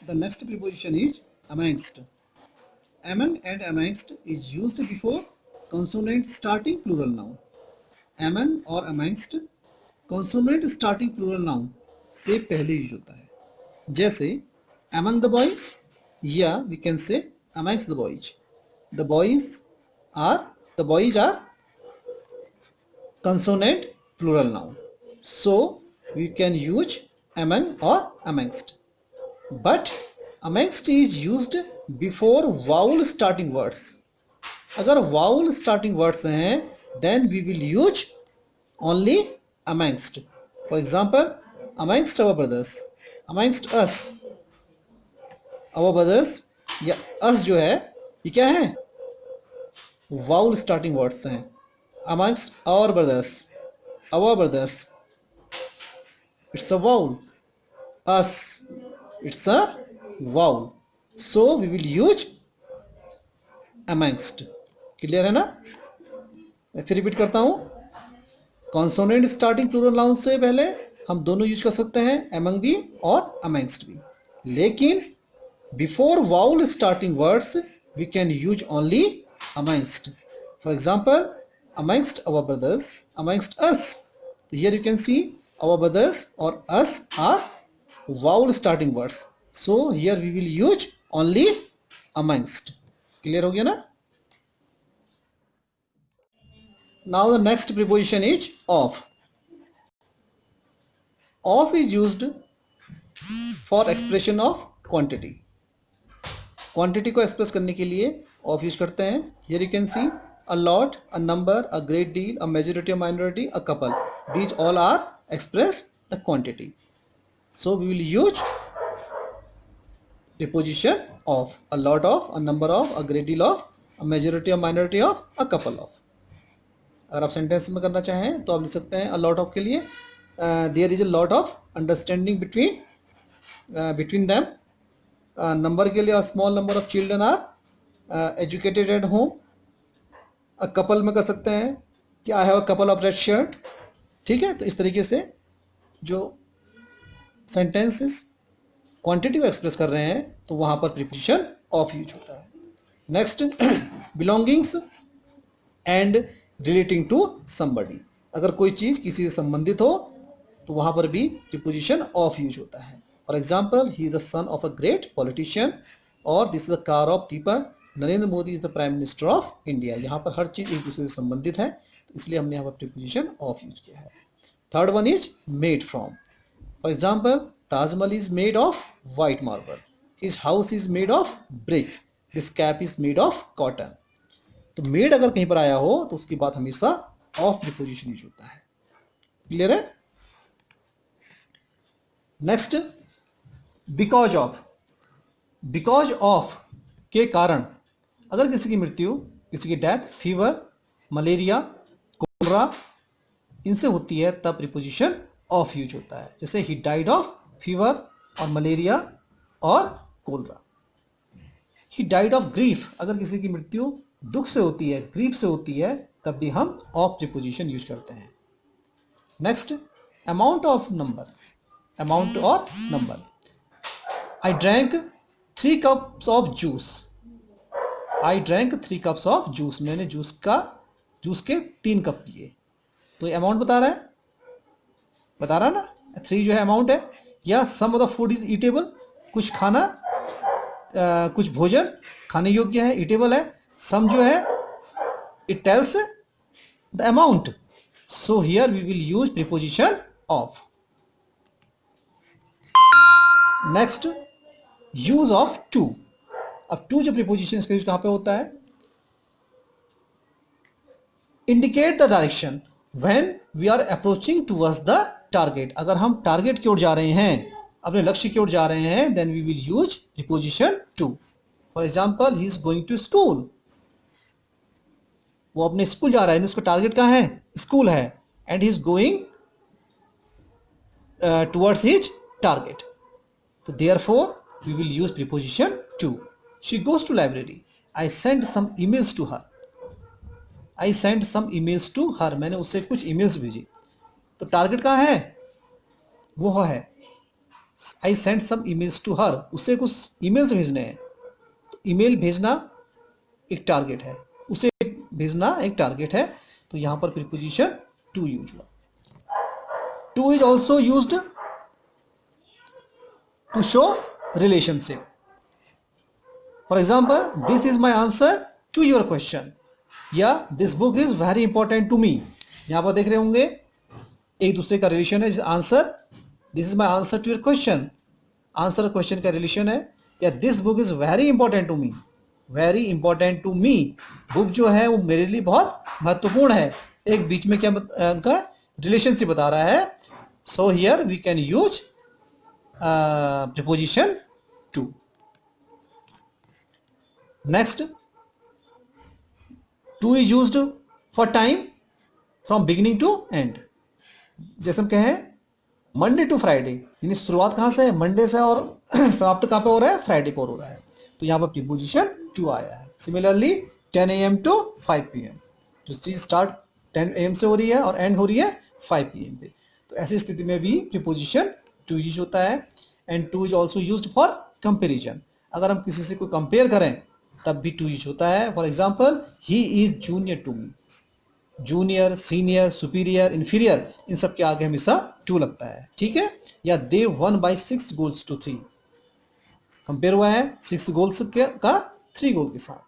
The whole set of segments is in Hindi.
The next preposition is amongst. Among and amongst is used before consonant starting plural noun. Among और amongst consonant starting plural noun से पहले यूज होता है. जैसे among the boys या we can say amongst the boys. The boys are consonant plural noun. So we can use among or amongst. But amongst is used before vowel starting words. अगर vowel starting words हैं then we will use only amongst. For example, amongst our brothers, amongst us. Our brothers या us जो है ये क्या है, vowel starting words हैं. Amongst our brothers, it's a vowel. Us, it's a vowel. So we will use amongst. Clear है ना? मैं फिर रिपीट करता हूं. कॉन्सोनेंट स्टार्टिंग प्लूरल नाउन से पहले हम दोनों यूज कर सकते हैं, among भी और amongst भी. लेकिन before vowel starting words we can use only amongst. For example, amongst our brothers, amongst us. So here you can see our brothers or us are vowel starting words. So here we will use only amongst. Clear हो गया ना? Now the next preposition is of. Of is used for expression of quantity. Quantity को एक्सप्रेस करने के लिए ऑफ यूज करते हैं. Here you can see a lot, a number, a great deal, a majority, a minority, a couple. These all are express the quantity. So we will use preposition of. A lot of, a number of, a great deal of, a majority, a minority of, a couple of. अगर आप सेंटेंस में करना चाहें तो आप लिख सकते हैं a lot of के लिए there is a lot of understanding between them. Number के लिए a small number of children are educated at home. Couple में कर सकते हैं कि I have a couple of red shirt. ठीक है, तो इस तरीके से जो सेंटेंसेस क्वांटिटी को एक्सप्रेस कर रहे हैं तो वहां पर प्रीपोजिशन ऑफ यूज होता है. Next, belongings and relating to somebody. अगर कोई चीज किसी से संबंधित हो तो वहां पर भी प्रीपोजिशन ऑफ यूज होता है. For example, he is the son of a great politician और this is the car of Deepak. Narendra Modi is the prime minister of India. यहाँ पर हर चीज एक दूसरे से संबंधित है, तो इसलिए हमने यहाँ पर प्रीपोजिशन ऑफ यूज किया है. Third one is made from. For example, Taj Mahal is made of white marble. His house is made of brick. This cap is made of cotton. तो मेड अगर कहीं पर आया हो तो उसकी बात हमेशा ऑफ प्रीपोजिशन यूज होता है. क्लियर है? Next, because of. Because of के कारण. अगर किसी की मृत्यु, किसी की डेथ, फीवर, मलेरिया, कोलरा इनसे होती है तब प्रीपोजिशन ऑफ यूज होता है. जैसे ही डाइड ऑफ फीवर और मलेरिया और cholera. He died of grief. अगर किसी की मृत्यु दुख से होती है, ग्रीफ से होती है, तब भी हम ऑफ प्रीपोजिशन यूज करते हैं. Next, amount of number. Amount और number. I drank 3 cups of juice. I drank 3 cups of juice. मैंने जूस के 3 कप पिए. तो ये अमाउंट बता रहा है ना. 3 जो है अमाउंट है. या some of the food is eatable. कुछ खाना, कुछ भोजन खाने योग्य है, ईटेबल है. सम जो है it tells the amount. So here we will use preposition of. Next, use of to. अब टू जो प्रीपोजिशन इसका यूज कहां पे होता है? Indicate the direction when we are approaching towards the target. अगर हम टारगेट की ओर जा रहे हैं, अपने लक्ष्य की ओर जा रहे हैं, then we will use preposition to. For example, he is going to school. वो अपने स्कूल जा रहा है, उसका टारगेट कहां है? स्कूल है. And he is going towards his target. तो therefore we will use preposition to. She goes to library. I sent some emails to her. I sent some emails to her. मैंने उससे कुछ emails भेजी. तो टारगेट कहाँ है? वो है I send some emails to her, उससे कुछ ईमेल्स भेजने हैं। तो ईमेल भेजना एक टारगेट है, उसे भेजना एक टारगेट है, तो यहां पर प्रीपोजिशन टू यूज हुआ। To is also used to show relationship. For example, this is my answer to your question, या this book is very important to me. यहां पर देख रहे होंगे एक दूसरे का रिलेशन है। Answer, this is my answer to your question, answer question का रिलेशन है। या this book is very important to me, very important to me, book जो है वो मेरे लिए बहुत महत्वपूर्ण है। एक बीच में क्या उनका रिलेशनशिप बता रहा है। So here we can use preposition to. Next, to is used for time from beginning to end. जैसे हम कहें मंडे टू फ्राइडे, यानी शुरुआत कहां से है, मंडे से, और समाप्त कहां पे हो रहा है, फ्राइडे पर हो रहा है, तो यहां पर प्रीपोजिशन टू आया है। सिमिलरली 10 AM टू 5 PM, जो चीज स्टार्ट 10 AM से हो रही है और एंड हो रही है 5 PM पे, तो ऐसी स्थिति में भी प्रीपोजिशन टू यूज होता है। And to is also used for comparison, अगर हम किसी से कोई कंपेयर करें तब भी टू यूज होता है। For example, he is junior to me, junior, senior, superior, inferior, इन सब के आगे हमेशा टू लगता है, ठीक है। या they won by 6 goals to 3, compare हुआ है 6 गोल्स का 3 गोल के साथ,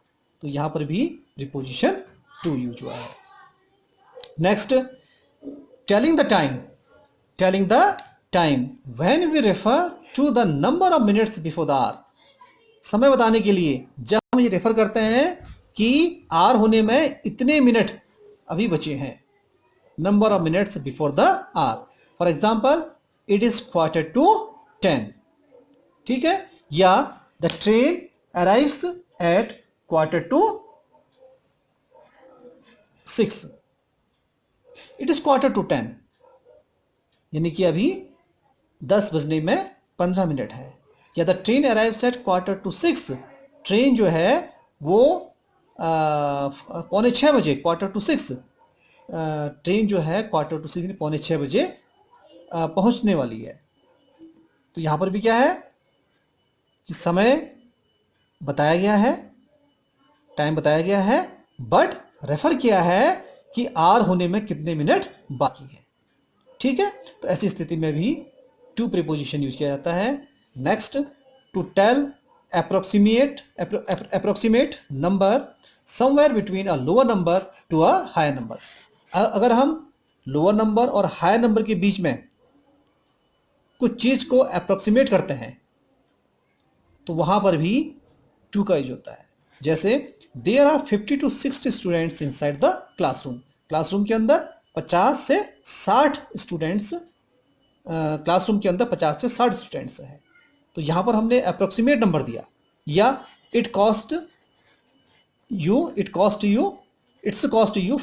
तो यहां पर भी प्रीपोजिशन टू यूज हुआ है। Next, telling the time, telling the time when we refer to the number of minutes before the hour. समय बताने के लिए जब हम ये रेफर करते हैं कि आर होने में इतने मिनट अभी बचे हैं, number of minutes before the hour. For example, it is 9:45, ठीक है। या the train arrives at 9:45, it is 9:45, यानी कि अभी 10 बजने में 15 मिनट है। या the train arrives eight 5:45, train जो है वो 5:45 बजे, 5:45, ट्रेन जो है 5:45 5:45 बजे पहुंचने वाली है। तो यहां पर भी क्या है कि समय बताया गया है, टाइम बताया गया है, बट रेफर किया है कि आर होने में कितने मिनट बाकी है, ठीक है। तो ऐसी स्थिति में भी टू प्रीपोजिशन यूज किया जाता है। Next, to tell approximate number somewhere between a lower number to a higher number. अगर हम लोअर नंबर और हायर नंबर के बीच में कुछ चीज को अप्रोक्सीमेट करते हैं तो वहां पर भी टू का यूज होता है। जैसे, there are 50 to 60 students inside the classroom, classroom के अंदर 50 से 60 स्टूडेंट्स, क्लासरूम के अंदर 50 से 60 स्टूडेंट्स हैं, तो यहां पर हमने अप्रोक्सीमेट नंबर दिया। या it's cost you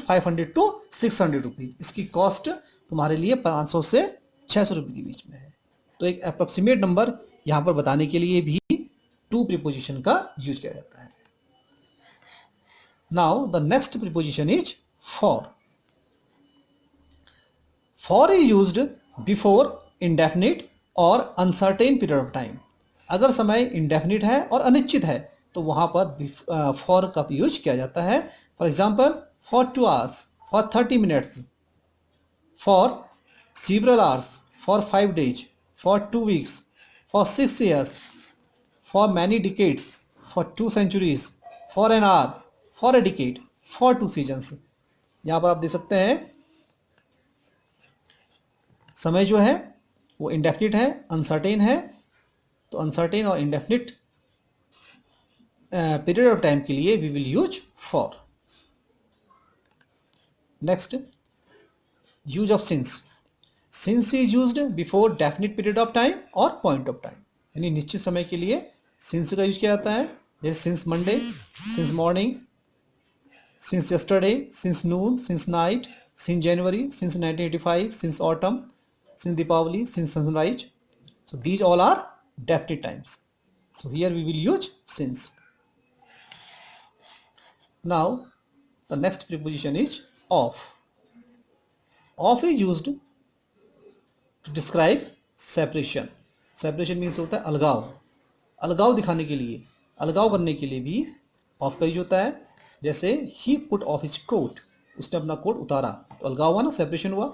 500 to 600 rupees, इसकी कॉस्ट तुम्हारे लिए 500 से 600 रुपये के बीच में है। तो एक अप्रोक्सीमेट नंबर यहां पर बताने के लिए भी टू प्रीपोजिशन का यूज किया जाता है। Now the next preposition is for. For is used before indefinite और अनसर्टेन पीरियड ऑफ टाइम। अगर समय इंडेफिनिट है और अनिश्चित है तो वहां पर फॉर का यूज किया जाता है। For example, for 2 hours, for 30 minutes, for several hours, for 5 days, for 2 weeks, for 6 years, for many decades, for 2 centuries, for an hour, for a decade, for 2 seasons। यहां पर आप देख सकते हैं समय जो है वो इंडेफिनिट है, अनसर्टेन है, तो अनसर्टेन और इंडेफिनिट पीरियड ऑफ टाइम के लिए we will use for. Next, use of since. Since is used before definite period of time और पॉइंट ऑफ टाइम, यानी निश्चित समय के लिए सिंस का यूज किया जाता है। जैसे since Monday, since morning, since yesterday, since noon, since night, since January, since 1985, since autumn, since Deepavali, since sunrise. So these all are definite times. So here we will use since. Now the next preposition is of. Of is used to describe separation. Separation means होता है अलगाव, अलगाव दिखाने के लिए, अलगाव करने के लिए भी ऑफ का यूज होता है। जैसे ही पुट ऑफ हिज कोट, उसने अपना कोट उतारा, तो अलगाव हुआ ना, सेपरेशन हुआ।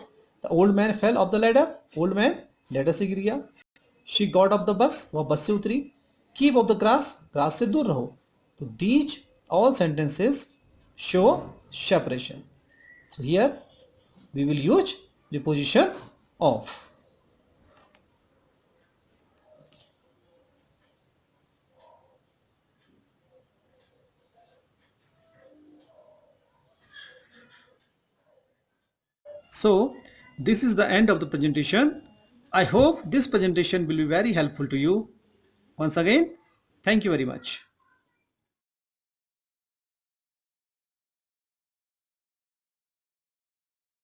The old man fell off the ladder, old man ladder से गिर गया। She got off the bus, वह बस से उतरी। Keep of the grass, grass से दूर रहो। तो these all sentences show separation. So here we will use preposition of. So this is the end of the presentation. I hope this presentation will be very helpful to you. Once again, thank you very much.